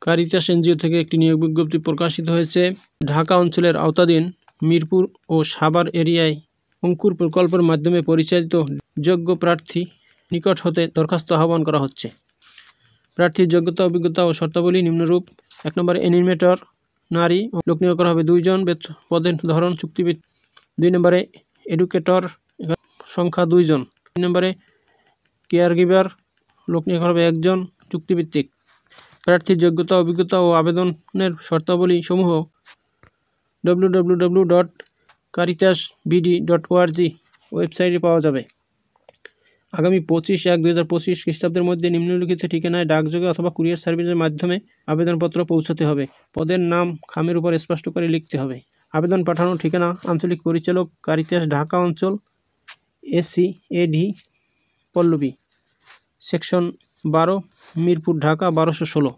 Caritas NGO থেকে একটি নিয়োগ বিজ্ঞপ্তি প্রকাশিত হয়েছে। ঢাকা অঞ্চলের আওতাধীন মিরপুর ও সাভার এরিয়ায় অঙ্কুর প্রকল্পের মাধ্যমে পরিচালিত যোগ্য প্রার্থী নিকট হতে দরখাস্ত আহ্বান করা হচ্ছে। প্রার্থীর যোগ্যতা, অভিজ্ঞতা ও শর্তাবলী নিম্নরূপ। 1 নম্বরে অ্যানিমেটর নারী, লোক নিয়োগ করা হবে 2 জন, পদের ধরন চুক্তিভিত্তিক। 2 নম্বরে এডুকেটর, সংখ্যা 2 জন। 3 নম্বরে কেয়ারগিভার, লোক নিয়োগ করা হবে 1 জন, চুক্তিভিত্তিক। প্রার্থীর যোগ্যতা, অভিজ্ঞতা ও আবেদনের শর্তাবলী সমূহ www.caritasbd.org ওয়েবসাইটে পাওয়া যাবে। আগামী 25/1/2025 খ্রিস্টাব্দের মধ্যে নিম্নলিখিত ঠিকানায় ডাকযোগে অথবা কুরিয়ার সার্ভিসের মাধ্যমে আবেদনপত্র পৌঁছাতে হবে। পদের নাম খামের উপর স্পষ্ট করে লিখতে হবে। আবেদন পাঠানোর ঠিকানা: আঞ্চলিক পরিচালক, কারিতাস, ঢাকা অঞ্চল, SCAD পল্লবী, সেকশন 12, মিরপুর, ঢাকা 1216।